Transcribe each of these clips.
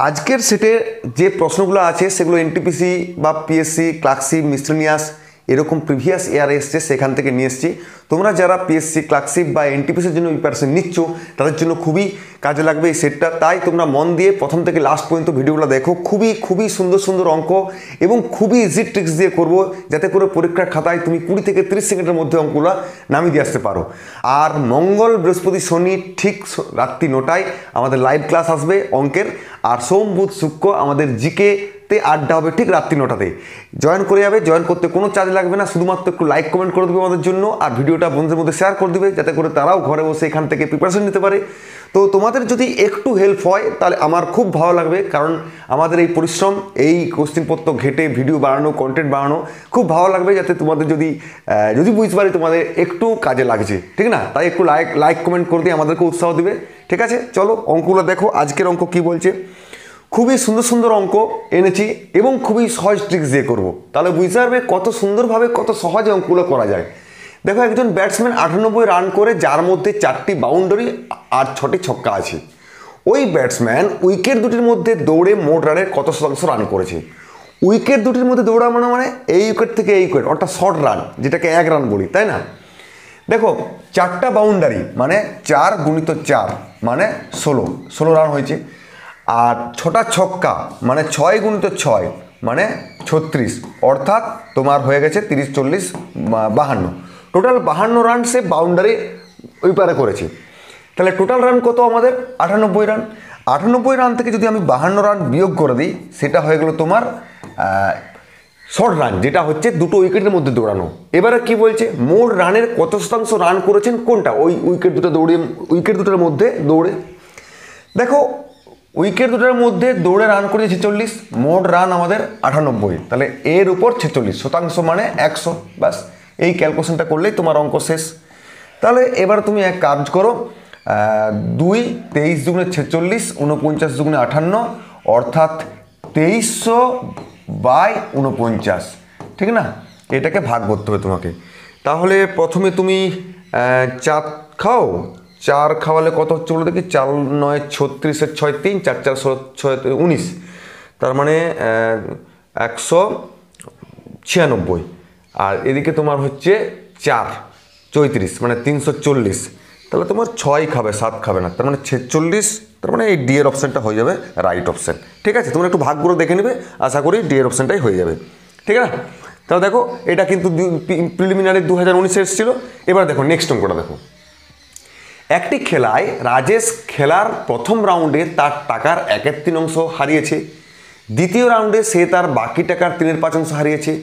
আজকের সেটে যে প্রশ্নগুলো আছে সেগুলো এনটিপিসি বা পিএসসি ক্লার্কশিপ মিসলেনিয়াস এরকম প্রিভিয়াস ইয়ারে এসছে, সেখান থেকে নিয়ে এসেছি। তোমরা যারা পিএসসি ক্লার্কশিপ বা এনটিপিসির জন্য প্রিপারেশন নিচ্ছ তাদের জন্য খুবই কাজে লাগবে এই সেটটা। তাই তোমরা মন দিয়ে প্রথম থেকে লাস্ট পর্যন্ত ভিডিওগুলো দেখো। খুবই খুবই সুন্দর সুন্দর অঙ্ক এবং খুবই ইজি ট্রিক্স দিয়ে করব, যাতে করে পরীক্ষার খাতায় তুমি 20 থেকে 30 সেকেন্ডের মধ্যে অঙ্কগুলো নামিয়ে দিয়ে আসতে পারো। আর মঙ্গল বৃহস্পতি শনি ঠিক রাত্রি 9টায় আমাদের লাইভ ক্লাস আসবে অঙ্কের। আর সোম বুধ শুক্র আমাদের জিকে তে আড্ডা হবে ঠিক রাত্রি 9টাতে। জয়েন করে যাবে, জয়েন করতে কোনো চার্জ লাগবে না, শুধুমাত্র একটু লাইক কমেন্ট করে দেবে আমাদের জন্য, আর ভিডিওটা বন্ধুদের মধ্যে শেয়ার করে দেবে, যাতে করে তারাও ঘরে বসে এখান থেকে প্রিপারেশন নিতে পারে। তো তোমাদের যদি একটু হেল্প হয় তাহলে আমার খুব ভালো লাগবে, কারণ আমাদের এই পরিশ্রম, এই কোশ্চেনপত্র ঘেটে ভিডিও বানানো, কন্টেন্ট বানানো খুব ভালো লাগবে, যাতে তোমাদের যদি বুঝতে পারি তোমাদের একটু কাজে লাগছে, ঠিক না? তাই একটু লাইক কমেন্ট করে দিয়ে আমাদেরকে উৎসাহ দিবে, ঠিক আছে? চলো অঙ্কগুলো দেখো। আজকের অঙ্ক কি বলছে, খুবই সুন্দর সুন্দর অঙ্ক এনেছি এবং খুবই সহজ ট্রিক্স দিয়ে করবো, তাহলে বুঝতে পারবে কত সুন্দরভাবে কত সহজে অঙ্কগুলো করা যায়। দেখো, একজন ব্যাটসম্যান 98 রান করে, যার মধ্যে 4টি বাউন্ডারি আর 6টি ছক্কা আছে। ওই ব্যাটসম্যান উইকেট দুটির মধ্যে দৌড়ে মোট রানের কত শতাংশ রান করেছে? উইকেট দুটির মধ্যে দৌড়ানো মানে এই উইকেট থেকে এই উইকেট, অর্থাৎ শর্ট রান, যেটাকে 1 রান বলি, তাই না? দেখো, 4টা বাউন্ডারি মানে 4 গুণিত 4 মানে 16 রান হয়েছে। আর 6টা ছক্কা মানে 6 গুণিত 6 মানে 36, অর্থাৎ তোমার হয়ে গেছে 30, 40, 52, টোটাল 52 রান সে বাউন্ডারি ওই পারে করেছে। তাহলে টোটাল রান কত আমাদের? 98 রান। 98 রান থেকে যদি আমি 52 রান বিয়োগ করে দিই, সেটা হয়ে গেল তোমার শর্ট রান, যেটা হচ্ছে 2টো উইকেটের মধ্যে দৌড়ানো। এবারে কি বলছে, মোট রানের কত শতাংশ রান করেছেন কোনটা? ওই উইকেট দুটোর মধ্যে দৌড়ে। দেখো, উইকেট দুটোর মধ্যে দৌড়ে রান করেছে 46, মোট রান আমাদের 98, তাহলে এর উপর 46 শতাংশ মানে 100। ব্যাস, এই ক্যালকুলেশনটা করলেই তোমার অঙ্ক শেষ। তাহলে এবার তুমি এক কাজ করো, 2 23 দুগুণে 46, 49 দুগুণে 58, অর্থাৎ 2300/49, ঠিক না? এটাকে ভাগ করতে হবে তোমাকে। তাহলে প্রথমে তুমি 4 খাও, 4 খাওয়ালে কত হচ্ছে বলো দেখি? 4 9 36, 6 3, 4 4 6 19, তার মানে 196। আর এদিকে তোমার হচ্ছে 4 34 মানে 340, তাহলে তোমার 6 খাবে, 7 খাবে না, তার মানে 46, তার মানে এই ডি এর অপশানটা হয়ে যাবে রাইট অপশান, ঠিক আছে? তোমরা একটু ভাগগুলো দেখে নেবে, আশা করি ডি এর অপশানটাই হয়ে যাবে, ঠিক আছে? তাহলে দেখো, এটা কিন্তু প্রিলিমিনারি 2019 এসেছিলো। এবার দেখো নেক্সট অঙ্কটা দেখো। একটি খেলায় রাজেশ খেলার প্রথম রাউন্ডে তার টাকার 1/3 হারিয়েছে, দ্বিতীয় রাউন্ডে সে তার বাকি টাকার 3/5 হারিয়েছে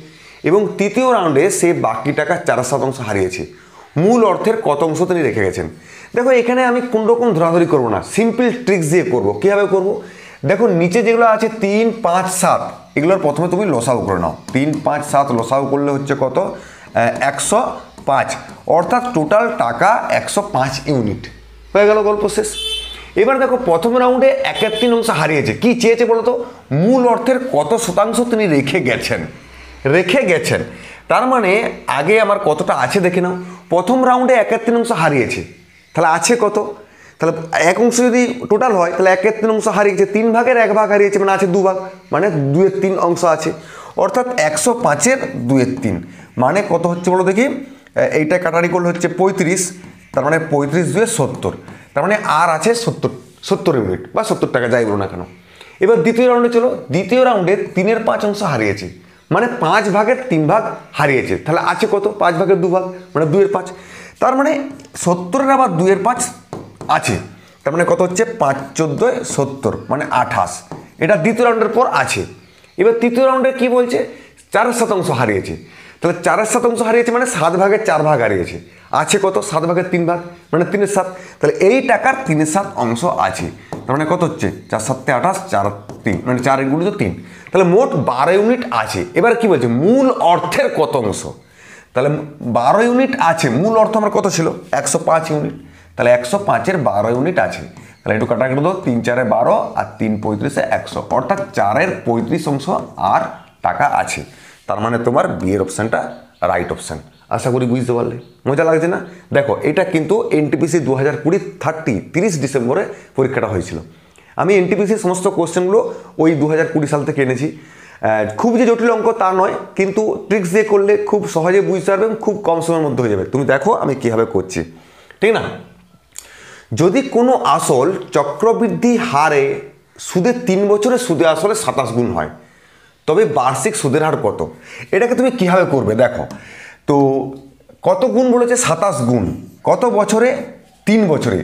এবং তৃতীয় রাউন্ডে সে বাকি টাকার 4/7 হারিয়েছে। মূল অর্থের কত অংশ তিনি রেখে গেছেন? দেখো, এখানে আমি কোন রকম ধরাধরি করবো না, সিম্পল ট্রিক্স দিয়ে করবো। কীভাবে করবো? দেখো, নিচে যেগুলো আছে 3 5 7, এগুলোর প্রথমে তুমি লসাগু করে নাও। 3 5 7 লসাগু করলে হচ্ছে কত? 105, অর্থাৎ টোটাল টাকা 105 ইউনিট। হয়ে গেল, গল্প শেষ। এবার দেখো, প্রথম রাউন্ডে 1/3 হারিয়েছে। কি চেয়েছে বলো তো? মূল অর্থের কত শতাংশ তিনি রেখে গেছেন। তার মানে আগে আমার কতটা আছে দেখে নাও। প্রথম রাউন্ডে 1/3 হারিয়েছে, তাহলে আছে কত? তাহলে 1 অংশ যদি টোটাল হয়, তাহলে 1/3 হারিয়েছে, 3 ভাগের 1 ভাগ হারিয়েছে, মানে আছে 2 ভাগ, মানে 2/3 অংশ আছে, অর্থাৎ 105-এর 2/3 মানে কত হচ্ছে বলো দেখি? এইটা কাটারি করলে হচ্ছে 35, তার মানে 35 2 70, তার মানে আর আছে 70 ইউনিট বা 70 টাকা, যাই বলো না কেন। এবার দ্বিতীয় রাউন্ডে চলো। দ্বিতীয় রাউন্ডে 3/5 হারিয়েছে, মানে 5 ভাগের 3 ভাগ হারিয়েছে, তাহলে আছে কত? 5 ভাগের 2 ভাগ, মানে 2/5, তার মানে 70-এর আবার 2/5 আছে, তার মানে কত হচ্ছে? 5 14 70, মানে 28। এটা দ্বিতীয় রাউন্ডের পর আছে। এবার তৃতীয় রাউন্ডে কি বলছে? 4/7 হারিয়েছে, তাহলে 4/7 হারিয়েছে মানে 7 ভাগের 4 ভাগ হারিয়েছে, আছে কত? 7 ভাগের 3 ভাগ, মানে 3/7, তাহলে এই টাকার 3/7 অংশ আছে, তার মানে কত হচ্ছে? 4 7 28, 4 3, মানে 4 গুণিত 3, তাহলে মোট 12 ইউনিট আছে। এবার কি বলছে? মূল অর্থের কত অংশ? তাহলে 12 ইউনিট আছে। মূল অর্থ আমার কত ছিল? 105 ইউনিট, তাহলে 105-এর 12 ইউনিট আছে, তাহলে একটু কাটা কেটে দাও। 3 4 12 আর 3 35-এ 100, অর্থাৎ 4-এর 35 অংশ আর টাকা আছে। তার মানে তোমার বি এর অপশানটা রাইট অপশান। আশা করি বুঝতে পারলে, মজা লাগছে না? দেখো, এটা কিন্তু এনটিপিসি 2020 30 ডিসেম্বরে পরীক্ষাটা হয়েছিল। আমি এনটিপিসির সমস্ত কোশ্চেনগুলো ওই 2020 সাল থেকে এনেছি। খুব যে জটিল অঙ্ক তা নয়, কিন্তু ট্রিক্স দিয়ে করলে খুব সহজে বুঝতে পারবে, খুব কম সময়ের মধ্যে হয়ে যাবে। তুমি দেখো আমি কীভাবে করছি, ঠিক না? যদি কোনো আসল চক্রবৃদ্ধি হারে সুদের 3 বছরে সুদে আসলে 27 গুণ হয়, তবে বার্ষিক সুদের হার কত? এটাকে তুমি কীভাবে করবে দেখো তো। কত গুণ বলেছে? 27 গুণ। কত বছরে? 3 বছরে।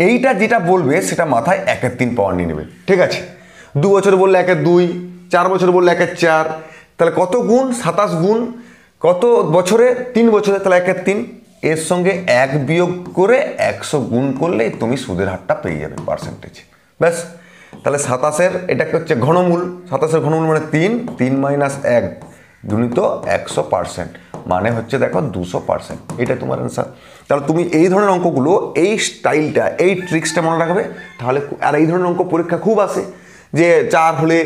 এইটা যেটা বলবে সেটা মাথায় 1/3 পাওয়ার নিয়ে নেবে, ঠিক আছে? 2 বছরে বললে 1/2, 4 বছরে বললে 1/4। তাহলে কত গুণ? 27 গুণ। কত বছরে? 3 বছরে, তাহলে 1/3। এর সঙ্গে 1 বিয়োগ করে 100 গুণ করলেই তুমি সুদের হারটা পেয়ে যাবে পার্সেন্টেজ। ব্যাস। তাহলে 27-এর এটাকে হচ্ছে ঘনমূল। 27-এর ঘনমূল মানে 3 মাইনাস 1 গুণিত 100%, মানে হচ্ছে দেখো 200%। এটা তোমার অ্যান্সার। তাহলে তুমি এই ধরনের অঙ্কগুলো, এই স্টাইলটা, এই ট্রিক্সটা মনে রাখবে তাহলে। আর এই ধরনের অঙ্ক পরীক্ষা খুব আসে, যে 4 হলে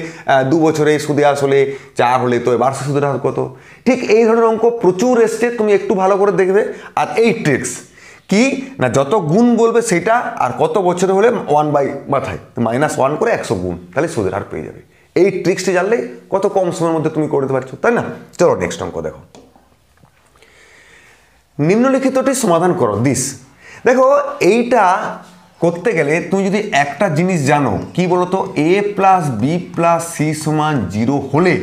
2 বছরে সুদে আসলে 4 হলে তো বার্ষিক সুদের হার কত। ঠিক এই ধরনের অঙ্ক প্রচুর এসছে, তুমি একটু ভালো করে দেখবে। আর এই ট্রিক্স কি না, যত গুণ বলবে সেটা, আর কত বছরে হলে 1 বাই মাথায় -1 করে 100 গুণ, তাহলে সুদের হার পেয়ে যাবে। এই ট্রিক্সটি জানলে কত কম সময়ের মধ্যে তুমি করতে পারছো, তাই না? চলো নেক্সট অঙ্ক দেখো। নিম্নলিখিতটি সমাধান করো দিস। দেখো এইটা করতে গেলে তুমি যদি একটা জিনিস জানো, কি বলতো? a plus B plus C সমান 0 হলে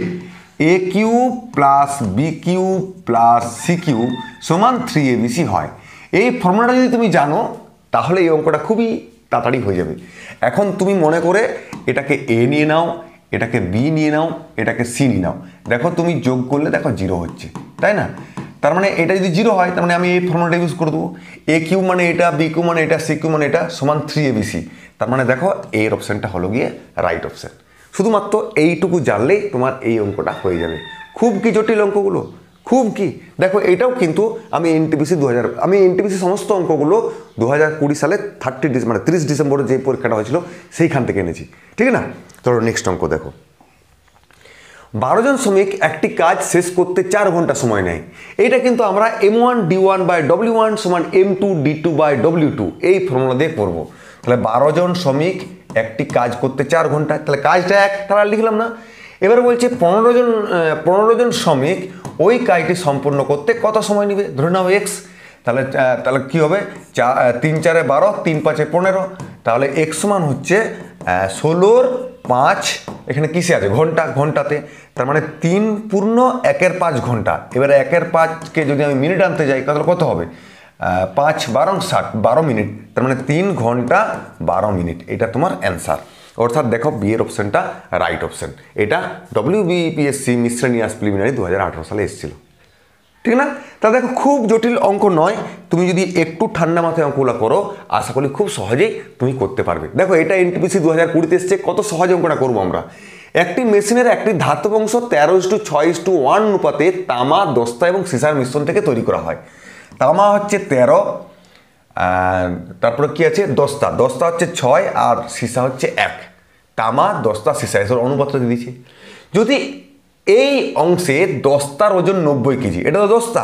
a cube plus B cube plus C cube সমান 3abc হয়। এই ফর্মুলাটা যদি তুমি জানো তাহলে এই অঙ্কটা খুবই তাড়াতাড়ি হয়ে যাবে। এখন তুমি মনে করে এটাকে a নিয়ে নাও, এটাকে বি নিয়ে নাও, এটাকে সি নিয়ে নাও। দেখো তুমি যোগ করলে দেখো 0 হচ্ছে, তাই না? তার মানে এটা যদি 0 হয়, তার মানে আমি এই ফর্মুলাটা ইউজ করে দেবো। এ কিউ মানে এটা, বি কিউ মানে এটা, সি কিউ মানে এটা, সমান 3abc। তার মানে দেখো এর অপশানটা হলো গিয়ে রাইট অপশান। শুধুমাত্র এইটুকু জানলেই তোমার এই অঙ্কটা হয়ে যাবে। খুব কি জটিল অঙ্কগুলো, খুব কি। দেখো এটাও কিন্তু আমি এনটিপিসি সমস্ত অঙ্কগুলো 2020 সালে 30 ডিসেম্বরে যে পরীক্ষাটা হয়েছিল সেইখান থেকে এনেছি, ঠিক না? চলো নেক্সট অঙ্ক দেখো। 12 জন শ্রমিক একটি কাজ শেষ করতে 4 ঘন্টা সময় নেয়। এইটা কিন্তু আমরা m1 d1 বাই w1 সমান m2 d2 বাই w2 এই ফর্মুলা দিয়ে করবো। তাহলে 12 জন শ্রমিক একটি কাজ করতে 4 ঘন্টা, তাহলে কাজটা এক, তাহলে লিখলাম না। এবার বলছে 15 জন শ্রমিক ওই কাজটি সম্পূর্ণ করতে কত সময় নেবে? ধরে নাও x। তাহলে কি হবে? 3 4 12, 3 5 15। তাহলে x সমান হচ্ছে 16 5, এখানে কিসে আছে? ঘন্টাতে। তার মানে 3 পূর্ণ 1/5 ঘন্টা। এবারে 1/5কে যদি আমি মিনিট আনতে যাই তাহলে কত হবে? 5 12 60, 12 মিনিট। তার মানে 3 ঘন্টা 12 মিনিট। এটা তোমার অ্যান্সার। অর্থাৎ দেখো বি এর অপশানটা রাইট অপশান। এটা WBPSC মিসলেনিয়াস প্রিলিমিনারি 2018 সালে এসেছিল, ঠিক না? তা দেখো খুব জটিল অঙ্ক নয়। তুমি যদি একটু ঠান্ডা মাথায় অঙ্কগুলো করো, আশা করি খুব সহজেই তুমি করতে পারবে। দেখো এটা এনটিপিসি 2020 এসছে, কত সহজ অঙ্কটা করবো আমরা। একটি মেশিনের একটি ধাতব অংশ 13:6:1 অনুপাতে তামা, দস্তা এবং সীসার মিশ্রণ থেকে তৈরি করা হয়। তামা হচ্ছে 13, তারপরে কি আছে? দস্তা হচ্ছে 6 আর সীসা হচ্ছে 1। তামা, দস্তা, সীসা এসব অনুপাতটা দিয়ে দিচ্ছে। যদি এই অংশে দস্তার ওজন 90 কেজি, এটা তো দস্তা,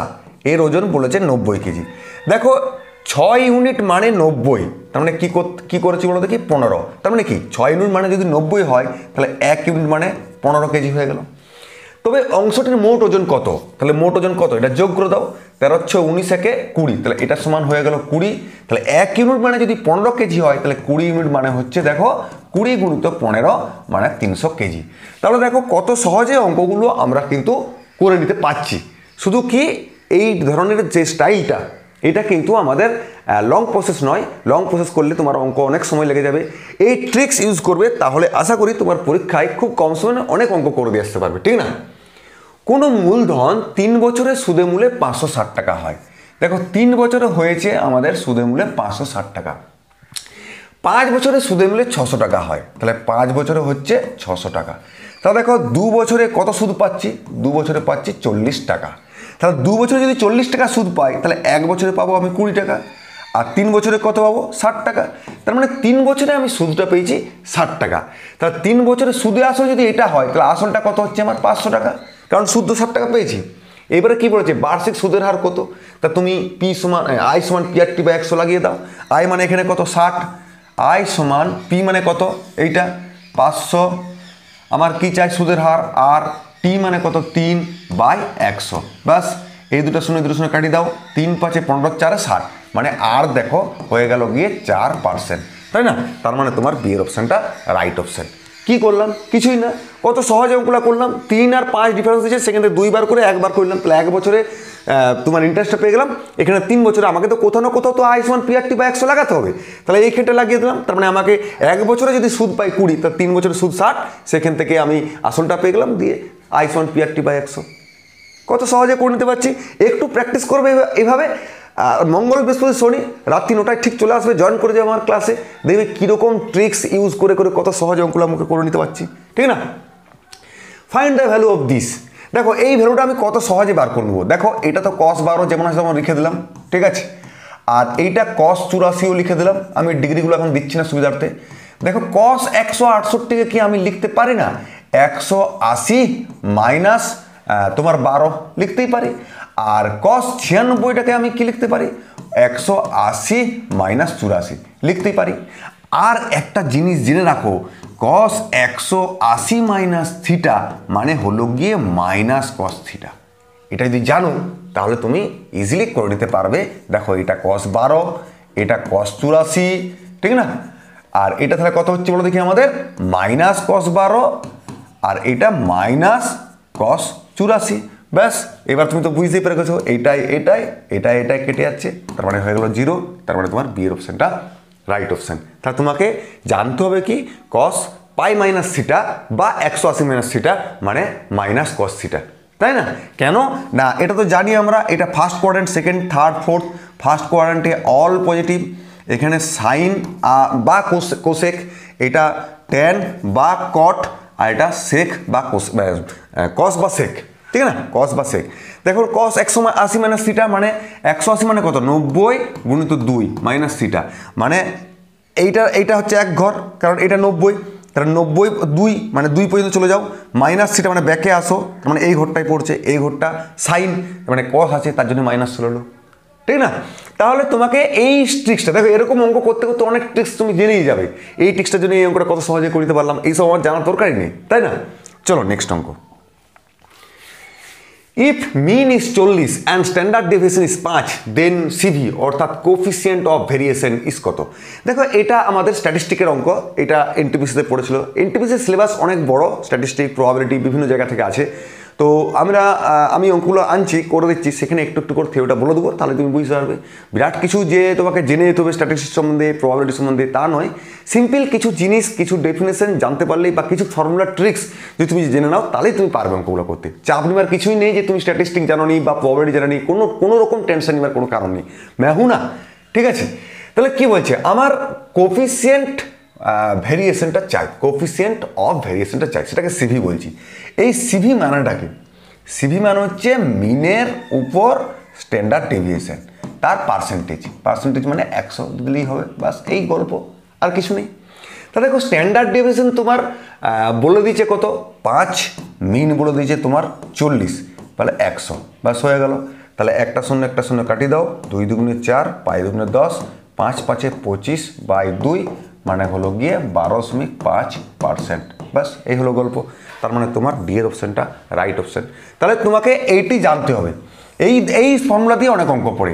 এর ওজন বলেছে 90 কেজি। দেখো 6 ইউনিট মানে 90, তার মানে কি করেছি বলো দেখি? 15। তার মানে কি 6 ইউনিট মানে যদি 90 হয়, তাহলে 1 ইউনিট মানে 15 কেজি হয়ে গেল। তবে অংশটির মোট ওজন কত? তাহলে মোট ওজন কত? এটা যোগ করে দাও। 13 × 19 = 20, তাহলে এটা সমান হয়ে গেল 20। তাহলে 1 ইউনিট মানে যদি 15 কেজি হয়, তাহলে 20 ইউনিট মানে হচ্ছে দেখো 20 × 15 মানে 300 কেজি। তাহলে দেখো কত সহজে অঙ্কগুলো আমরা কিন্তু করে নিতে পারছি। শুধু কি এই ধরনের যে স্টাইলটা, এটা কিন্তু আমাদের লং প্রসেস নয়। লং প্রসেস করলে তোমার অঙ্ক অনেক সময় লেগে যাবে। এই ট্রিক্স ইউজ করবে, তাহলে আশা করি তোমার পরীক্ষায় খুব কম সময়ে অনেক অঙ্ক করে দিয়ে আসতে পারবে, ঠিক না? কোনো মূলধন 3 বছরে সুদে মূলে 560 টাকা হয়। দেখো 3 বছরে হয়েছে আমাদের সুদে মূলে 560 টাকা। 5 বছরে সুদে মূলে 600 টাকা হয়, তাহলে 5 বছরে হচ্ছে 600 টাকা। তাহলে দেখো 2 বছরে কত সুদ পাচ্ছি? 2 বছরে পাচ্ছি 40 টাকা। তাহলে 2 বছরে যদি 40 টাকা সুদ পাই, তাহলে 1 বছরে পাবো আমি 20 টাকা। আর 3 বছরে কত পাবো? 60 টাকা। তার মানে 3 বছরে আমি সুদটা পেয়েছি 60 টাকা। তাহলে 3 বছরে সুদে আসল যদি এটা হয়, তাহলে আসলটা কত হচ্ছে আমার? 500 টাকা, কারণ সুদ 60 টাকা পেয়েছি। এবারে কি বলেছে? বার্ষিক সুদের হার কত? তা তুমি আই সমান P/100 লাগিয়ে দাও। আই মানে এখানে কত? 60, আই সমান পি মানে কত, এইটা 500, আমার কি চাই সুদের হার, আর টি মানে কত 3/100। ব্যাস এই দুটো শূন্য কাটিয়ে দাও, 3 5 15 4 60, মানে আর দেখো হয়ে গেল গিয়ে 4%, তাই না? তার মানে তোমার বি এর অপশানটা রাইট অপশান। কি করলাম? কিছুই না, কত সহজ অঙ্কগুলো করলাম। 3 আর 5 ডিফারেন্স দিয়েছে, সেখানে 2 বার করে 1 বার করলাম, তাহলে 1 বছরে তোমার ইন্টারেস্টটা পেয়ে গেলাম। এখানে 3 বছরে আমাকে তো কোথাও না কোথাও তো আই সমান PRT/100 লাগাতে হবে, তাহলে এই ক্ষেত্রে লাগিয়ে দিলাম। তার মানে আমাকে 1 বছরে যদি সুদ পাই 20, তার 3 বছরে সুদ 60, সেখান থেকে আমি আসলটা পেয়ে গেলাম, দিয়ে আই সমান PRT/100। কত সহজে করে নিতে পারছি। একটু প্র্যাকটিস করবে এইভাবে। মঙ্গল বৃহস্পতি শনি রাত্রি 9টায় ঠিক চলে আসবে, জয়েন করে যাবে আমার ক্লাসে, দেখবে কীরকম ট্রিক্স ইউজ করে করে কত সহজ অঙ্কগুলো মুখে করে নিতে পারছি, ঠিক না? Find the value of this. দেখো এই ভ্যালুটা আমি কত সহজে বার করে নেবো। দেখো এটা তো cos 12 যেমন আছে তেমন লিখে দিলাম, ঠিক আছে? আর এইটা cos 84ও লিখে দিলাম, আমি ডিগ্রিগুলো এখন দিচ্ছি না সুবিধার্থে। দেখো cos 168কে কি আমি লিখতে পারি না 180 মাইনাস তোমার 12 লিখতেই পারি। আর cos 96টাকে আমি কি লিখতে পারি 180 মাইনাস 84 লিখতেই পারি। আর একটা জিনিস জেনে রাখো, cos 180 মাইনাস থিটা মানে হলো গিয়ে মাইনাস cos থিটা। এটা যদি জানো তাহলে তুমি ইজিলি করে নিতে পারবে। দেখো এটা cos 12, এটা cos 84, ঠিক না? আর এটা তাহলে কত হচ্ছে বলো দেখি আমাদের মাইনাস cos 12, আর এটা মাইনাস cos 84। ব্যাস এবার তুমি তো বুঝতেই পেরে গেছো, এটাই কেটে যাচ্ছে, তার মানে হয়ে গেল 0। তার মানে তোমার বি এর অপশানটা রাইট অপশান। তাহলে তোমাকে জানতে হবে কি cos পাই মাইনাস থিটা বা 180 মাইনাস থিটা মানে মাইনাস cos থিটা, তাই না? কেন না, এটা তো জানি আমরা, এটা first quadrant, second, third, fourth. First কোয়াড্রেন্টে অল পজিটিভ, এখানে সাইন বা কোসেক, এটা ট্যান বা কট, আর এটা সেক বা কস বা সেক, ঠিক না? কস বা সেক। দেখো cos 180 মাইনাস থিটা মানে 180 মানে কত 90 গুণিত 2 মাইনাস থিটা, মানে এইটা হচ্ছে এক ঘর, কারণ এটা 90, তাহলে 90 2 মানে 2 পর্যন্ত চলে যাও, মাইনাস থিটা মানে ব্যাকে আসো, মানে এই ঘরটাই পড়ছে, এই ঘরটা সাইন মানে cos আছে তার জন্য মাইনাস চলে এলো, ঠিক না? তাহলে তোমাকে এই ট্রিক্সটা, দেখো এরকম অঙ্ক করতে করতে অনেক ট্রিক্স তুমি জেনেই যাবে। এই ট্রিক্সটার জন্য এই অঙ্কটা কত সহজে করতে পারলাম, এইসব আমার জানার দরকারই নেই, তাই না? চলো নেক্সট অঙ্ক। If mean is 40 and standard deviation is 5, then CV অর্থাৎ কোফিসিয়েন্ট অফ ভেরিয়েশন ইজ কত? দেখো এটা আমাদের স্ট্যাটিস্টিকের অঙ্ক, এটা এনটিপিসিতে পড়েছিল। এনটিপিসির সিলেবাস অনেক বড়, স্ট্যাটিস্টিক, প্রবাবিলিটি বিভিন্ন জায়গা থেকে আছে। তো আমি অঙ্কগুলো আনছি, করে দিচ্ছি, সেখানে একটু একটু করে থিওরিটা বলে দেবো, তাহলে তুমি বুঝতে পারবে। বিরাট কিছু যে তোমাকে জেনে যেতে হবে স্ট্যাটিস্টিক্স সম্বন্ধে, প্রবাবিলিটি সম্বন্ধে, তা নয়। সিম্পল কিছু জিনিস, কিছু ডেফিনেশন জানতে পারলেই বা কিছু ফর্মুলা ট্রিক্স যদি তুমি জেনে নাও তাহলেই তুমি পারবে অঙ্কগুলো করতে। চাপ নেবার কিছুই নেই যে তুমি স্ট্যাটিস্টিক জানো নি বা প্রবাবিলিটি জানো নি, কোনো রকম টেনশন নেবার কোনো কারণ নেই। মেহু না, ঠিক আছে? তাহলে কি বলছে, আমার কোফিসিয়েন্ট ভেরিয়েশনটা চাই, কোফিসিয়েন্ট অফ ভেরিয়েশনটা চাই, সেটাকে সিভি বলছি। এই সিভি মানেটাকে, সিভি মানে হচ্ছে মিনের উপর স্ট্যান্ডার্ড ডেভিয়েশন তার পার্সেন্টেজ মানে 100 দিলেই হবে, বাস এই গল্প, আর কিছু নেই। তা দেখো স্ট্যান্ডার্ড ডেভিয়েশন তোমার বলে দিয়েছে কত 5, মিন বলে দিয়েছে তোমার 40, তাহলে 100, বাস হয়ে গেল। তাহলে একটা শূন্য কাটিয়ে দাও, 2 দুগুণে 4, 5 দুগুণে 10, 5 5 25 বাই 2 মানে হলো গিয়ে 12.5%, বাস এই হলো গল্প। তার মানে তোমার ডি এর অপশানটা রাইট অপশান। তাহলে তোমাকে এইটি জানতে হবে, এই ফর্মুলা দিয়ে অনেক অঙ্ক পড়ে।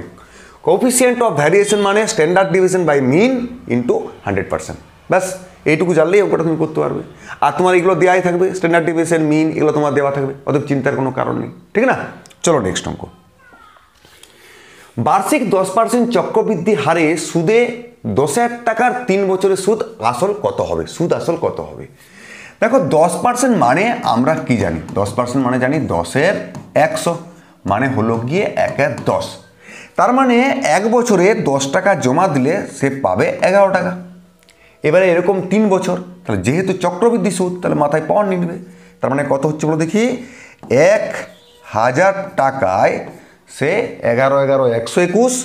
কোফিসিয়েন্ট অফ ভ্যারিয়েশন মানে standard division by mean into 100%, ব্যাস এইটুকু জানলেই অঙ্কটা তুমি করতে পারবে। আর তোমার এগুলো দেওয়াই থাকবে, স্ট্যান্ডার্ড ডিভিশন, মিন, এগুলো তোমার দেওয়া থাকবে, অতএব চিন্তার কোনো কারণ নেই, ঠিক না? চলো নেক্সট অঙ্ক। বার্ষিক 10% চক্রবৃদ্ধি হারে সুদে 10,000 টাকার 3 বছরের সুদ আসল কত হবে? দেখো 10% মানে আমরা কি জানি, 10% মানে জানি 10-এর 100 মানে হলো গিয়ে 1-এর 10। তার মানে 1 বছরে 10 টাকা জমা দিলে সে পাবে 11 টাকা। এবারে এরকম 3 বছর, তাহলে যেহেতু চক্রবৃদ্ধি সুদ, তাহলে মাথায় পাওয়ার নিয়ে নেবে। তার মানে কত হচ্ছে বলো দেখি, 1000 টাকায় সে 11 11 121,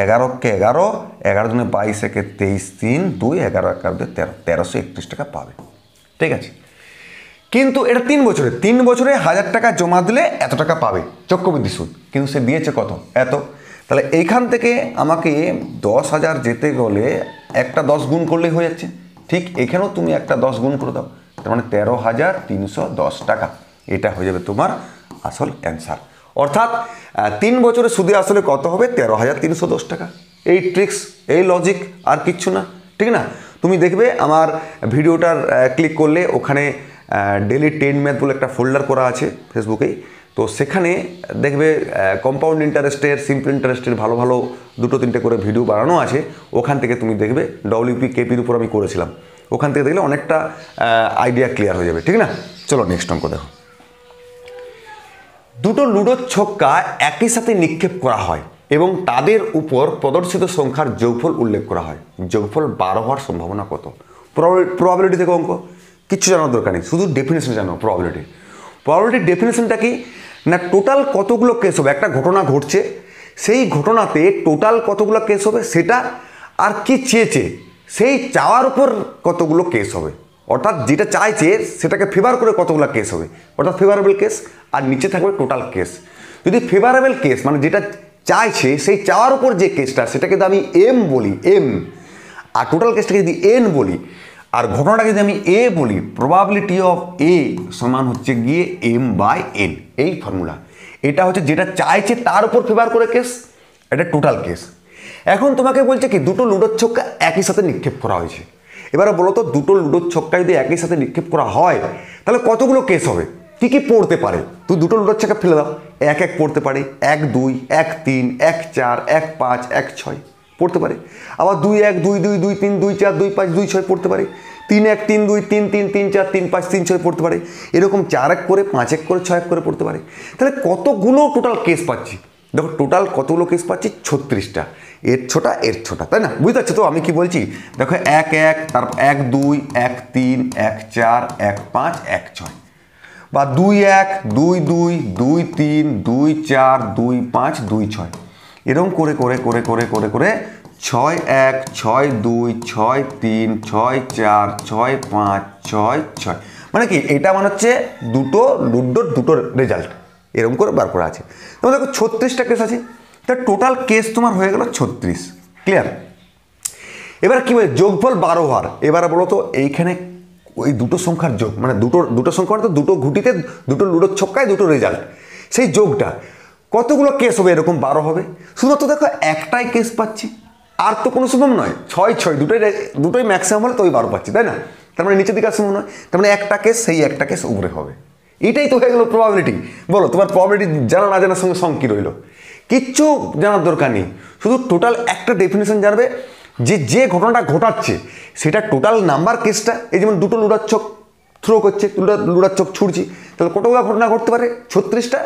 11কে 11, 11 দুনে 22, একে 23, 3 2, 11 11 13, 1331 টাকা পাবে, ঠিক আছে? কিন্তু এটা 3 বছরে 1000 টাকা জমা দিলে এত টাকা পাবে চক্রবৃদ্ধি সুদ, কিন্তু সে দিয়েছে কত? এত। তাহলে এইখান থেকে আমাকে 10,000 যেতে গেলে একটা 10 গুণ করলেই হয়ে যাচ্ছে। ঠিক এখানেও তুমি একটা 10 গুণ করে দাও, তার মানে 13,310 টাকা। এটা হয়ে যাবে তোমার আসল অ্যান্সার। অর্থাৎ 3 বছরে সুদে আসলে কত হবে? 13,310 টাকা। এই ট্রিক্স, এই লজিক, আর কিচ্ছু না, ঠিক না? তুমি দেখবে আমার ভিডিওটার ক্লিক করলে ওখানে ডেলি 10 ম্যাথ বলে একটা ফোল্ডার করা আছে ফেসবুকেই, তো সেখানে দেখবে কম্পাউন্ড ইন্টারেস্টের, সিম্পল ইন্টারেস্টের ভালো ভালো 2-3টে করে ভিডিও বানানো আছে। ওখান থেকে তুমি দেখবে ডব্লিউপি কেপির উপর আমি করেছিলাম, ওখান থেকে দেখলে অনেকটা আইডিয়া ক্লিয়ার হয়ে যাবে, ঠিক না? চলো নেক্সট অঙ্ক দেখো। দুটো লুডোর ছক্কা একই সাথে নিক্ষেপ করা হয় এবং তাদের উপর প্রদর্শিত সংখ্যার যোগফল উল্লেখ করা হয়। যোগফল 12 হওয়ার সম্ভাবনা কত? প্রবাবিলিটি থেকে অঙ্ক, কিচ্ছু জানার দরকার নেই, শুধু ডেফিনেশন জানো। প্রবাবিলিটির ডেফিনেশনটা কি না, টোটাল কতগুলো কেস হবে, একটা ঘটনা ঘটছে, সেই ঘটনাতে টোটাল কতগুলো কেস হবে সেটা, আর কি চেয়েছে সেই চাওয়ার উপর কতগুলো কেস হবে, অর্থাৎ যেটা চাইছে সেটাকে ফেভার করে কতগুলো কেস হবে, অর্থাৎ ফেভারেবল কেস, আর নিচে থাকবে টোটাল কেস। যদি ফেভারেবল কেস মানে যেটা চাইছে সেই চাওয়ার উপর যে কেসটা, সেটাকে যদি আমি এম বলি, এম, আর টোটাল কেসটাকে যদি এন বলি, আর ঘটনাটাকে যদি আমি এ বলি, প্রবাবিলিটি অফ এ সমান হচ্ছে গিয়ে m/n। এই ফর্মুলা, এটা হচ্ছে যেটা চাইছে তার উপর ফেভার করে কেস, এটা টোটাল কেস। এখন তোমাকে বলছে কি দুটো লুডোর ছক্কা একই সাথে নিক্ষেপ করা হয়েছে। এবারে বলো তো, দুটো লুডোর ছক্কা যদি একই সাথে নিক্ষেপ করা হয় তাহলে কতগুলো কেস হবে, কি কি পড়তে পারে? তুই দুটো লুডোর ছক্কা ফেলে দাও, 1-1 পড়তে পারে, 1-2, 1-3, 1-4, 1-5, 1-6 পড়তে পারে, আবার 2-1, 2-2, 2-3, 2-4, 2-5, 2-6 পড়তে পারে, 3-1, 3-2, 3-3, 3-4, 3-5, 3-6 পড়তে পারে, এরকম 4-1 করে, 5-1 করে, 6-1 করে পড়তে পারে। তাহলে কতগুলো টোটাল কেস পাচ্ছি? দেখো টোটাল কতগুলো কেস পাচ্ছি, 36টা। এর ছোটা এর ছোটা, তাই না? বুঝতে পারছো তো আমি কি বলছি? দেখো 1-1, তারপর 1-2, 1-3, 1-4, 1-5, 1-6, বা 2-1, 2-2, 2-3, 2-4, 2-5, 2-6, এরকম করে করে করে করে করে করে 6-1, 6-2, 6-3, 6-4, 6-5, 6-6, মানে কি এটা মানে হচ্ছে দুটো লুডোর দুটো রেজাল্ট, এরকম করে বার করা আছে। তোমার দেখো 36টা কেস আছে, তার টোটাল কেস তোমার হয়ে গেল 36। ক্লিয়ার? এবার কি বলে যোগফল 12 হওয়ার। এবারে বলো তো এইখানে ওই দুটো সংখ্যার যোগ, মানে দুটো সংখ্যা মানে তো দুটো ঘুটিতে দুটো লুডোর ছক্কায় দুটো রেজাল্ট, সেই যোগটা কতগুলো কেস হবে? এরকম 12 হবে। শুধুমাত্র দেখো একটাই কেস পাচ্ছি, আর তো কোনো সম্ভব নয়। 6-6 দুটোই ম্যাক্সিমাম হলে তো ওই 12 পাচ্ছি, তাই না? তার মানে নিচের দিকে সম্ভব নয়, তার মানে একটা কেস, সেই একটা কেস উপরে হবে। এটাই তো হয়ে গেল প্রবাবিলিটি। বলো তোমার প্রবাবিলিটি জানা না জানার সঙ্গে সঙ্গে কী রইল? কিচ্ছু জানার দরকার নেই, শুধু টোটাল একটা ডেফিনেশন জানবে যে ঘটনাটা ঘটাচ্ছে সেটা টোটাল নাম্বার কেসটা। এই যেমন দুটো লুডার চোখ থ্রো করছে, লুডার চোখ ছুটছি, তাহলে কতগুলো ঘটনা ঘটতে পারে? 36টা।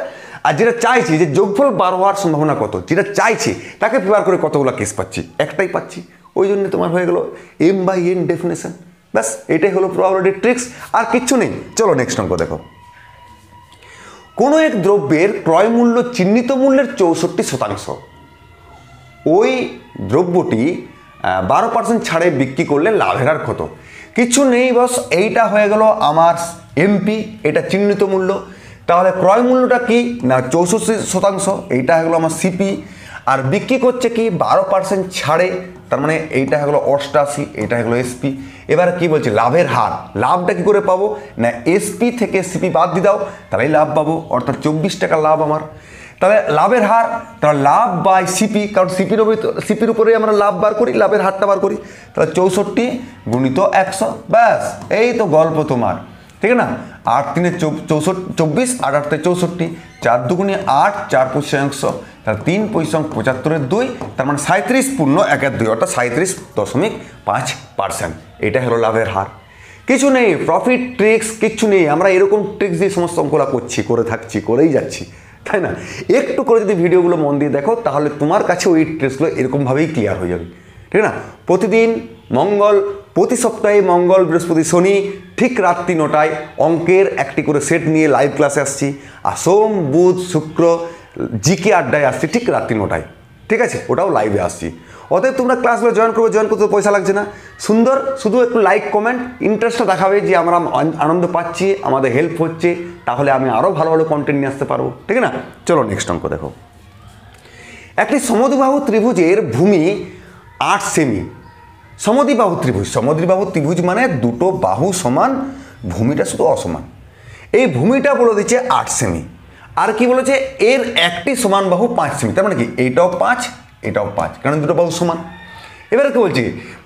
আর যেটা চাইছি যে যোগফল 12 হওয়ার সম্ভাবনা কত, যেটা চাইছি তাকে ফেভার করে কতগুলো কেস পাচ্ছি? একটাই পাচ্ছি। ওই জন্য তোমার হয়ে গেল m/n ডেফিনেশন। ব্যাস, এটাই হলো প্রবাবিলিটি ট্রিক্স, আর কিচ্ছু নেই। চলো নেক্সট অঙ্ক দেখো। কোনো এক দ্রব্যের ক্রয় মূল্য চিহ্নিত মূল্যের 64%, ওই দ্রব্যটি 12% ছাড়ে বিক্রি করলে লাভের হার কত? কিছু নেই বস, এইটা হয়ে গেল আমার এমপি, এটা চিহ্নিত মূল্য। তাহলে ক্রয় মূল্যটা কি না 64%, এইটা হয়ে গেলো আমার সিপি, আর বিক্রি করছে কি 12% ছাড়ে, তার মানে এইটা হয়ে গেলো 88, এইটা হয়ে গেলো এসপি। এবারে কি বলছে লাভের হার, লাভটা কি করে পাবো না এসপি থেকে সিপি বাদ দিয়ে দাও, তাহলেই লাভ পাবো, অর্থাৎ 24 টাকা লাভ আমার। তাহলে লাভের হার, তাহলে লাভ বাই সিপি, কারণ সিপির উপরে আমরা লাভ বার করি, লাভের হারটা বার করি, তাহলে 64 গুণিত 100, ব্যাস এই তো গল্প তোমার, ঠিক না? 8-3 24, 8-8 64, 4 দুগুণে 8, 4 পয়সা 100, তাহলে 3 পয়সা 75-এর 2, তার মানে 37.1-2, অর্থাৎ 37.5%। এটা হলো লাভের হার। কিছু নেই, প্রফিট ট্রিক্স কিচ্ছু নেই, আমরা এরকম ট্রিক্স দিয়ে সমস্ত অঙ্কগুলো করছি, করে থাকছি, করেই যাচ্ছি, তাই না? একটু করে যদি ভিডিওগুলো মন দিয়ে দেখো তাহলে তোমার কাছে ওই ট্রিক্সগুলো এরকমভাবেই ক্লিয়ার হয়ে যাবে, ঠিক না? প্রতিদিন প্রতি সপ্তাহে মঙ্গল, বৃহস্পতি, শনি ঠিক রাত্রি 9টায় অঙ্কের একটি করে সেট নিয়ে লাইভ ক্লাসে আসছি, আর সোম, বুধ, শুক্র জিকে আড্ডায় আসছি ঠিক রাত্রি 9টায়, ঠিক আছে? ওটাও লাইভে আসছি। অতএব তোমরা ক্লাসগুলো জয়েন করতে পয়সা লাগছে না, সুন্দর, শুধু একটু লাইক কমেন্ট ইন্টারেস্টটা দেখাবে যে আমরা আনন্দ পাচ্ছি, আমাদের হেল্প হচ্ছে, তাহলে আমি আরও ভালো ভালো কন্টেন্ট নিয়ে আসতে পারবো, ঠিক না? চলো নেক্সট অঙ্ক দেখো। একটি সমদ্বিবাহু ত্রিভুজের ভূমি 8 সেমি, সমদ্বিবাহু ত্রিভুজ, সমদ্বিবাহু ত্রিভুজ মানে দুটো বাহু সমান, ভূমিটা শুধু অসমান। এই ভূমিটা বলে দিচ্ছে 8 সেমি, আর কি বলেছে এর একটি সমান বাহু 5 সেমি, তার মানে কি এইটাও 5 এটাও 5, কারণ দুটো বাহু সমান। এবারে কি বলছি,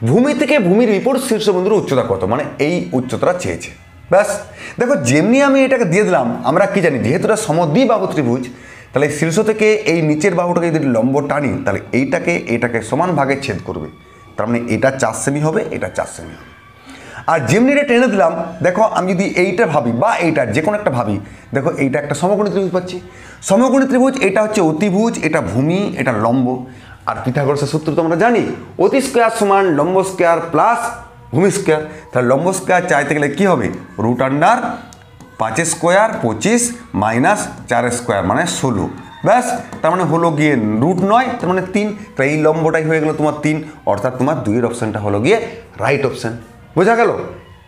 ভূমি থেকে ভূমির বিপরীত শীর্ষবিন্দুর উচ্চতা কত, মানে এই উচ্চতাটা চেয়েছে। ব্যাস দেখো, যেমনি আমি এটাকে দিয়ে দিলাম, আমরা কি জানি যেহেতু এটা সমদ্বিবাহু ত্রিভুজ, তাহলে শীর্ষ থেকে এই নিচের বাহুটাকে যদি লম্ব টানি, তাহলে এইটাকে সমান ভাগে ছেদ করবে, তার মানে এটা 4 সেমি হবে, এটা 4 সেমি হবে। আর যেমনি এটা টেনে দিলাম, দেখো আমি যদি এইটা ভাবি বা এইটা যে কোনো একটা ভাবি, দেখো এইটা একটা সমকোণী ত্রিভুজ পাচ্ছি। সমকোণী ত্রিভুজ, এটা হচ্ছে অতিভুজ, এটা ভূমি, এটা লম্ব। আর পিথাগোরাসের সূত্র তো আমরা জানি, অতি স্কোয়ার সমান লম্ব স্কোয়ার প্লাস ভূমি স্কোয়ার। তাহলে লম্ব স্কোয়ার চাইতে গেলে কী হবে, √5 স্কোয়ার 25 মাইনাস 4 স্কোয়ার মানে 16। ব্যাস, তার মানে হলো গিয়ে √9, তার মানে 3। তাই এই লম্বটাই হয়ে গেল তোমার 3, অর্থাৎ তোমার 2-এর অপশানটা হলো গিয়ে রাইট অপশান। বোঝা গেল?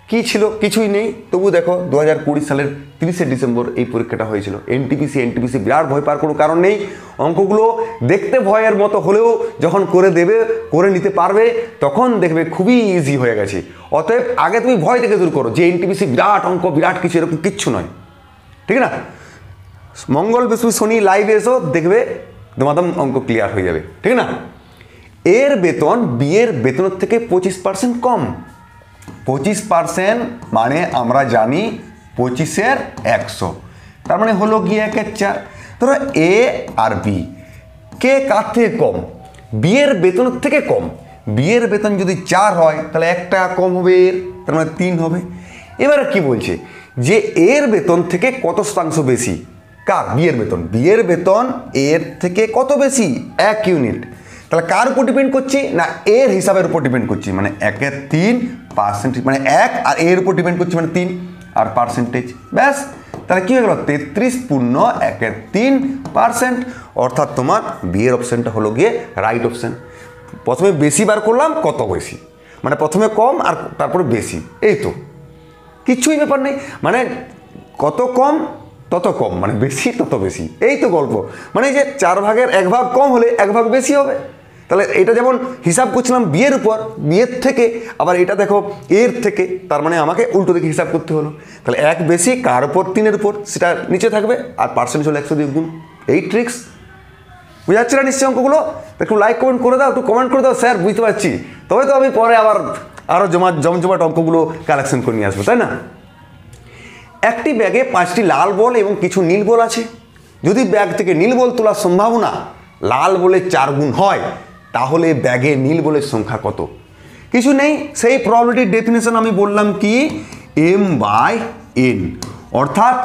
কি ছিল? কিছুই নেই। তবু দেখো 2020 সালের 30শে ডিসেম্বর এই পরীক্ষাটা হয়েছিল। এনটিপিসি বিরাট ভয় পাওয়ার কোনো কারণ নেই। অঙ্কগুলো দেখতে ভয়ের মতো হলেও যখন করে নিতে পারবে, তখন দেখবে খুবই ইজি হয়ে গেছে। অতএব আগে তুমি ভয় থেকে দূর করো যে এনটিপিসি বিরাট অঙ্ক, বিরাট কিছু, এরকম কিচ্ছু নয়, ঠিক না? মঙ্গল বৃহস্পতি শনি লাইভে এসো, দেখবে তোমাদের অঙ্ক ক্লিয়ার হয়ে যাবে, ঠিক না? এর বেতন বিয়ের বেতনের থেকে 25% কম। 25% মানে আমরা জানি 25-এর 100, তার মানে হলো গিয়ে 1/4। ধরো এ আর বি, কে কার থেকে কম? বিয়ের বেতনের থেকে কম। বিয়ের বেতন যদি 4 হয়, তাহলে 1 টাকা কম হবে এর, তার মানে 3 হবে। এবারে কি বলছে যে এর বেতন থেকে কত শতাংশ বেশি? কার? বিয়ের বেতন। বিয়ের বেতন এর থেকে কত বেশি? 1 ইউনিট। তাহলে কার উপর ডিপেন্ড করছি? না এর হিসাবের উপর ডিপেন্ড করছি, মানে 1/3%, মানে 1 আর এর উপর ডিপেন্ড করছি, মানে 3 আর পার্সেন্টেজ। ব্যাস, তাহলে কী হয়ে গেল? 33 পূর্ণ 1/3%, অর্থাৎ তোমার বিয়ের অপশানটা হলো গিয়ে রাইট অপশান। প্রথমে বেশি বার করলাম, কত বেশি, মানে প্রথমে কম আর তারপরে বেশি, এই তো, কিচ্ছুই ব্যাপার নেই। মানে কত কম তত কম, মানে বেশি তত বেশি, এই তো গল্প। মানে যে 4 ভাগের 1 ভাগ কম হলে 1 ভাগ বেশি হবে। তাহলে এটা যেমন হিসাব করছিলাম বিয়ের উপর, বিয়ের থেকে, আবার এটা দেখো এর থেকে, তার মানে আমাকে উল্টো দিকে হিসাব করতে হলো। তাহলে 1 বেশি কার উপর? 3-এর উপর, সেটা নিচে থাকবে, আর পার্সেন্টেজ হলো 100 দিয়ে গুণ। এই ট্রিক্স বুঝা যাচ্ছে না নিশ্চয়ই অঙ্কগুলো? একটু লাইক কমেন্ট করে দাও, একটু কমেন্ট করে দাও, স্যার বুঝতে পারছি, তবে তো আমি পরে আবার আরও জমজমাট অঙ্কগুলো কালেকশন করে নিয়ে আসবো, তাই না? একটি ব্যাগে 5টি লাল বল এবং কিছু নীল বল আছে। যদি ব্যাগ থেকে নীল বল তোলার সম্ভাবনা লাল বলের 4 গুণ হয়, তাহলে ব্যাগে নীল বলের সংখ্যা কত? কিছু নেই, সেই প্রবাবিলিটির ডেফিনেশন আমি বললাম কি, m/n, অর্থাৎ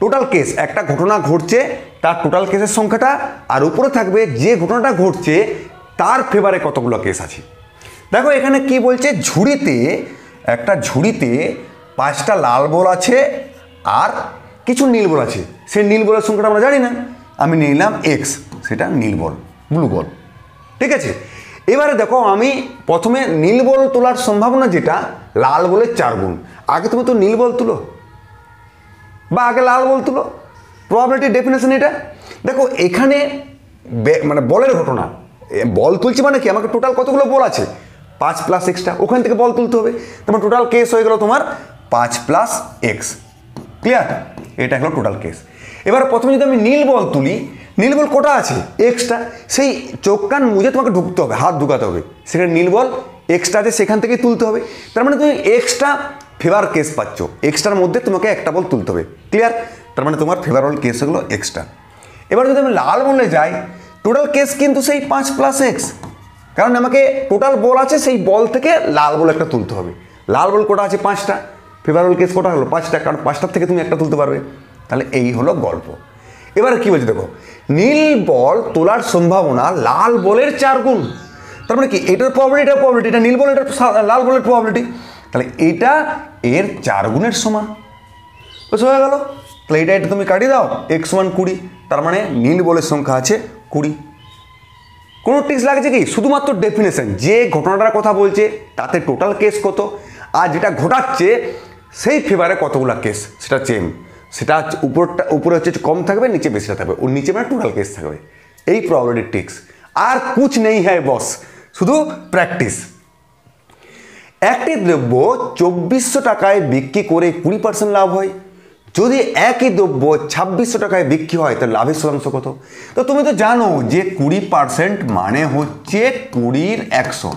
টোটাল কেস, একটা ঘটনা ঘটছে তার টোটাল কেসের সংখ্যাটা, আর উপরে থাকবে যে ঘটনাটা ঘটছে তার ফেভারে কতগুলো কেস আছে। দেখো এখানে কি বলছে, একটা ঝুড়িতে 5টা লাল বল আছে আর কিছু নীল বল আছে। সেই নীল বলের সংখ্যাটা আমরা জানি না, আমি নিলাম x, সেটা নীল বল, ব্লু বল, ঠিক আছে? এবারে দেখো আমি প্রথমে নীল বল তোলার সম্ভাবনা যেটা লাল বলের 4 গুণ। আগে তুমি তো নীল বল তুলো বা আগে লাল বল তুলো, প্রবাবিলিটি ডেফিনেশন এটা। দেখো এখানে মানে বলের ঘটনা, বল তুলছি মানে কি, আমাকে টোটাল কতগুলো বল আছে? 5 + x, ওখান থেকে বল তুলতে হবে। তোমার টোটাল কেস হয়ে গেল তোমার 5 + x, ক্লিয়ার? এটা হলো টোটাল কেস। এবার প্রথমে যদি আমি নীল বল তুলি, নীল বল কটা আছে? এক্সটা। সেই চোখ কান মুজে তোমাকে ঢুকতে হবে, হাত ঢুকাতে হবে, সেখানে নীল বল এক্সটা আছে, সেখান থেকেই তুলতে হবে। তার মানে তুমি এক্সটা ফেভার কেস পাচ্ছ, এক্সটার মধ্যে তোমাকে একটা বল তুলতে হবে, ক্লিয়ার? তার মানে তোমার ফেভারেবল কেস হলো এক্সটা। এবার যদি আমি লাল বলে যাই, টোটাল কেস কিন্তু সেই 5 + x, কারণ আমাকে টোটাল বল আছে, সেই বল থেকে লাল বল একটা তুলতে হবে। লাল বল কটা আছে? 5টা। ফেভারেবল কেস কটা হলো? 5টা, কারণ 5টার থেকে তুমি একটা তুলতে পারবে। তাহলে এই হলো গল্প। এবারে কি বলছে দেখো, নীল বল তোলার সম্ভাবনা লাল বলের 4 গুণ। তার মানে কি, এটার প্রবাবিলিটি, এটার প্রবাবিলিটি, এটা নীল বল, এটা লাল বলের প্রবাবিলিটি, তাহলে এটা এর 4 গুণের সমান। বুঝতে হয়ে গেল? তাহলে এটা তুমি কাটিয়ে দাও, x = 20, তার মানে নীল বলের সংখ্যা আছে 20। কোনো ট্রিক্স লাগছে কি? শুধুমাত্র ডেফিনেশন, যে ঘটনাটার কথা বলছে তাতে টোটাল কেস কত, আর যেটা ঘটাচ্ছে সেই ফেভারে কতগুলো কেস, সেটা চেম, সেটা উপরে হচ্ছে কম থাকবে, নিচে বেশিটা থাকবে, ওর নিচে মানে টোটাল কেস থাকবে। এই প্রবাবিলিটি ট্রিক্স, আর কুছ নেই হ্যায় বস, শুধু প্র্যাকটিস। একটি দ্রব্য 2400 টাকায় বিক্রি করে 20% লাভ হয়। যদি একই দ্রব্য 2600 টাকায় বিক্রি হয় তাহলে লাভের শতাংশ কত? তো তুমি তো জানো যে 20% মানে হচ্ছে 20-র 100,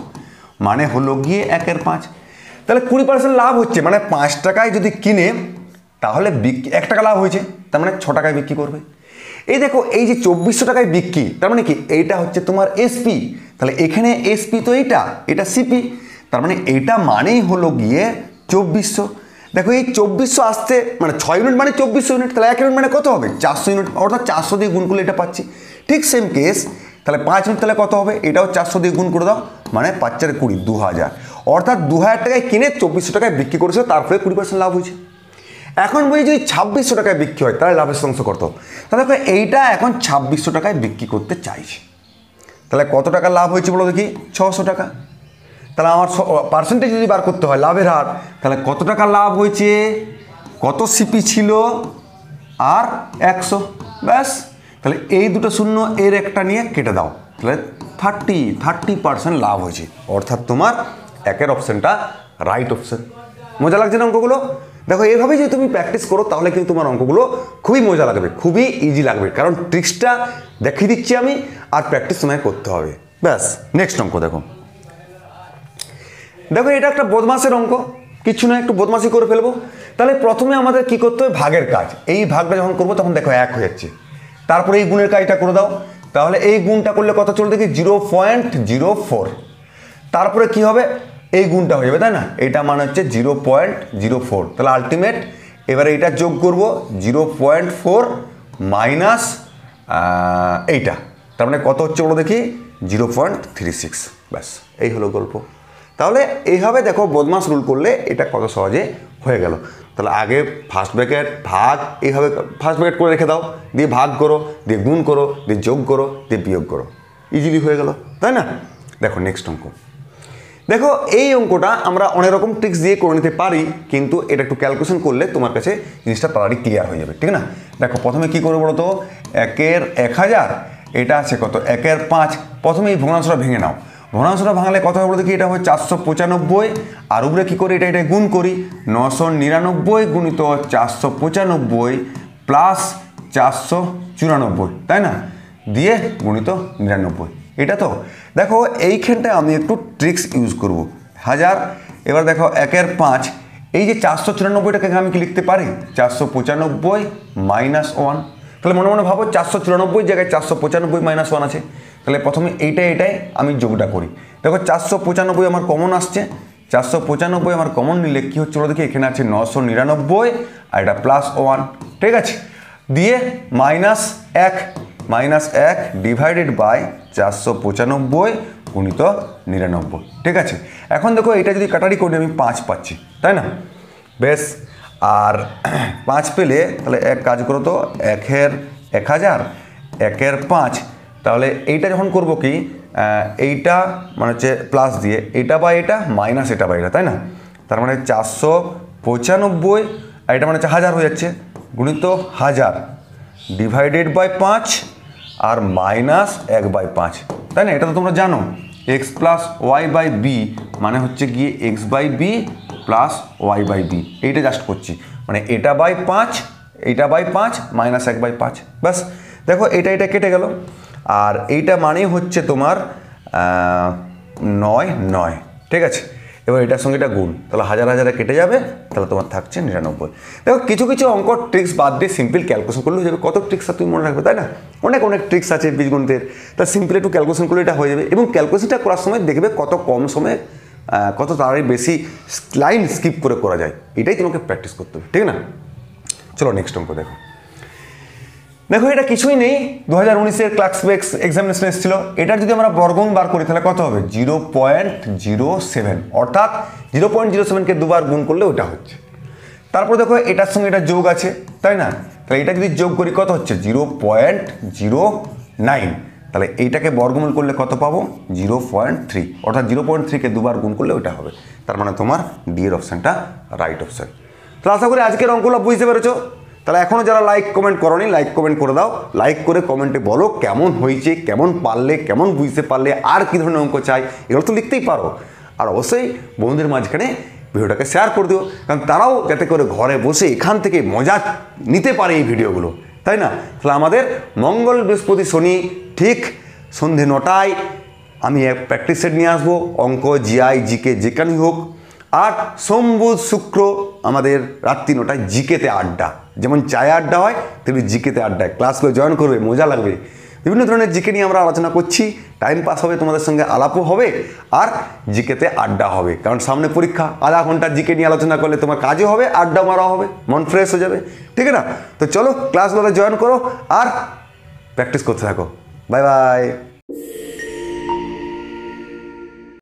মানে হলো গিয়ে 1/5। তাহলে 20% লাভ হচ্ছে, মানে 5 টাকায় যদি কিনে তাহলে 1 টাকা লাভ হয়েছে, তার মানে 6 টাকায় বিক্রি করবে। এই দেখো, এই যে 2400 টাকায় বিক্রি, তার মানে কি এইটা হচ্ছে তোমার এসপি, তাহলে এখানে এসপি তো এটা সিপি, তার মানে এইটা মানেই হলো গিয়ে 2400। দেখো এই 2400 আসতে মানে 6 ইউনিট মানে 2400 ইউনিট, তাহলে 1 ইউনিট মানে কত হবে? 400 ইউনিট, অর্থাৎ 400 দিয়ে গুণ করলে এটা পাচ্ছি। ঠিক সেম কেস, তাহলে 5 ইউনিট তাহলে কত হবে? এটাও 400 দিয়ে গুণ করে দাও, মানে 5 4 20, 2000, অর্থাৎ 2000 টাকায় কিনে 2400 টাকায় বিক্রি করেছে, তারপরে 20% লাভ হয়েছে। এখন বলি যদি 2600 টাকায় বিক্রি হয় তাহলে লাভের শতাংশ কত? তাহলে দেখো এইটা এখন 2600 টাকায় বিক্রি করতে চাইছে, তাহলে কত টাকা লাভ হয়েছে বলো দেখি? 600 টাকা। তাহলে আমার পার্সেন্টেজ যদি বার করতে হয় লাভের হার, তাহলে কত টাকা লাভ হয়েছে, কত সিপি ছিল আর 100, ব্যাস। তাহলে এই দুটো শূন্য এর একটা নিয়ে কেটে দাও, তাহলে 30% লাভ হয়েছে, অর্থাৎ তোমার একের অপশানটা রাইট অপশান। মজা লাগছে না অঙ্কগুলো? দেখো এইভাবে যদি তুমি প্র্যাকটিস করো তাহলে কিন্তু তোমার অঙ্কগুলো খুবই মজা লাগবে, খুবই ইজি লাগবে, কারণ ট্রিক্সটা দেখিয়ে দিচ্ছি আমি, আর প্র্যাকটিস তোমায় করতে হবে, ব্যাস। নেক্সট অঙ্ক দেখো। দেখো এটা একটা বদমাসের অঙ্ক, কিছু না, একটু বদমাসি করে ফেলবো। তাহলে প্রথমে আমাদের কি করতে হবে? ভাগের কাজ। এই ভাগটা যখন করবো তখন দেখো 1 হয়ে যাচ্ছে, তারপরে এই গুণের কাজটা করে দাও, তাহলে এই গুণটা করলে কত চলে দেখি? 0.04। তারপরে কি হবে? এই গুণটা হয়ে যাবে, তাই না? এটা মানে হচ্ছে 0.04, তাহলে আলটিমেট এবারে এটা যোগ করব 0.4 মাইনাস এইটা, তার মানে কত হচ্ছে বলো দেখি? 0.36, ব্যাস, এই হলো গল্প। তাহলে এইভাবে দেখো বদমাস রুল করলে এটা কত সহজে হয়ে গেল। তাহলে আগে ফার্স্ট ব্র্যাকেট ভাগ, এইভাবে ফার্স্ট ব্র্যাকেট করে রেখে দাও, দিয়ে ভাগ করো, দিয়ে গুণ করো, দিয়ে যোগ করো, দিয়ে বিয়োগ করো, ইজিলি হয়ে গেল, তাই না? দেখো নেক্সট অঙ্ক। দেখো এই অঙ্কটা আমরা অনেক রকম ট্রিক্স দিয়ে করে নিতে পারি, কিন্তু এটা একটু ক্যালকুলেশন করলে তোমার কাছে জিনিসটা তাড়াতাড়ি ক্লিয়ার হয়ে যাবে, ঠিক না? দেখো প্রথমে কি করবো বলো তো? 1-এর 1000, এটা আছে কত? 1-এর 5। প্রথমে এই ভগ্নাংশটা ভেঙে নাও, ভগ্নাংশটা ভাঙলে কত হবে বলো দেখি? এটা হয় 495, আর উপরে কী করি? এটা গুণ করি, 999 গুণিত 495 প্লাস 494, তাই না? দিয়ে গুণিত 99, এটা তো। দেখো এইখানটায় আমি একটু ট্রিক্স ইউজ করব, 1000। এবার দেখো 1-এর 5, এই যে 494টাকে আমি কি লিখতে পারি? 495 মাইনাস 1। তাহলে মনে মনে ভাবো 494 জায়গায় 495 মাইনাস 1 আছে, তাহলে প্রথমে এইটাই আমি যোগটা করি। দেখো 495 আমার কমন আসছে, 495 আমার কমন নিলে কী হচ্ছে বলো দেখি? এখানে আছে 999 আর এটা প্লাস 1, ঠিক আছে? দিয়ে -1 ডিভাইডেড বাই 495 গুণিত 99, ঠিক আছে? এখন দেখো এটা যদি কাটারি করি আমি 5 পাচ্ছি, তাই না? বেশ, আর 5 পেলে তাহলে এক কাজ করো তো, 1-এর 1000, 1-এর 5, তাহলে এইটা যখন করব কি, এইটা মানে হচ্ছে প্লাস দিয়ে এটা বা এটা মাইনাস এটা বা এটা, তাই না? তার মানে 495 আর এটা মানে হচ্ছে 1000 হয়ে যাচ্ছে, গুণিত 1000 ডিভাইডেড বাই 5 আর মাইনাস 1/5, তাই না? এটা তো তোমরা জানো, x plus Y by B মানে হচ্ছে গিয়ে x by B plus Y by B, এইটা জাস্ট করছি, মানে এটা বাই 5, এইটা বাই 5 মাইনাস 1/5, ব্যাস। দেখো এটা কেটে গেল, আর এইটা মানেই হচ্ছে তোমার 9, ঠিক আছে? এবার এটার সঙ্গে এটা গুণ, তাহলে 1000 কেটে যাবে, তাহলে তোমার থাকছে 99। দেখো কিছু কিছু অঙ্ক ট্রিক্স বাদ দিয়ে সিম্পল ক্যালকুলেশন করলে হয়ে যাবে। কত ট্রিক্স তুমি মনে রাখবে, তাই না? অনেক ট্রিক্স আছে বীজগণিতের, তা সিম্পল একটু ক্যালকুলেশন করলে এটা হয়ে যাবে। এবং ক্যালকুলেশনটা করার সময় দেখবে কত কম সময়ে কত তাড়াতাড়ি বেশি লাইন স্কিপ করে করা যায়, এটাই তোমাকে প্র্যাকটিস করতে হবে, ঠিক না? চলো নেক্সট অঙ্ক দেখো। দেখো এটা কিছুই নেই, 2019-এর ক্লার্কস এক্সামিনেশন এসেছিল, এটার যদি আমরা বর্গমূল বার করি তাহলে কত হবে? 0.07, অর্থাৎ 0.07কে দুবার গুণ করলে ওটা হচ্ছে। তারপর দেখো এটার সঙ্গে এটা যোগ আছে, তাই না? তাহলে এটা যদি যোগ করি কত হচ্ছে? 0.09, তাহলে এইটাকে বর্গমূল করলে কত পাবো? 0.3, অর্থাৎ 0.3কে দুবার গুণ করলে ওটা হবে। তার মানে তোমার ডি এর অপশানটা রাইট অপশান। তাহলে আশা করি আজকের অঙ্কগুলো বুঝতে পেরেছো। তাহলে এখনও যারা লাইক কমেন্ট করোনি, লাইক কমেন্ট করে দাও, লাইক করে কমেন্টে বলো কেমন হয়েছে, কেমন পারলে, কেমন বুঝতে পারলে, আর কী ধরনের অঙ্ক চাই, এগুলো তো লিখতেই পারো। আর অবশ্যই বন্ধুদের মাঝখানে ভিডিওটাকে শেয়ার করে দিও, কারণ তারাও যাতে করে ঘরে বসে এখান থেকে মজা নিতে পারে এই ভিডিওগুলো, তাই না? তাহলে আমাদের মঙ্গল বৃহস্পতি শনি ঠিক সন্ধে 9টায় আমি প্র্যাকটিস সেট নিয়ে আসবো, অঙ্ক জিআই জিকে যেখানেই হোক। আর সোম বুধ শুক্র আমাদের রাত্রি 9টায় জিকেতে আড্ডা, যেমন চায়ে আড্ডা হয় তেমনি জিকেতে আড্ডায় ক্লাসগুলো জয়েন করবে, মজা লাগবে। বিভিন্ন ধরনের জিকে নিয়ে আমরা আলোচনা করছি, টাইম পাস হবে, তোমাদের সঙ্গে আলাপও হবে আর জিকেতে আড্ডা হবে, কারণ সামনে পরীক্ষা। আধা ঘন্টা জিকে নিয়ে আলোচনা করলে তোমার কাজও হবে, আড্ডা মারা হবে, মন ফ্রেশ হয়ে যাবে, ঠিক আছে না? তো চলো ক্লাসগুলোতে জয়েন করো আর প্র্যাকটিস করতে থাকো। Bye bye.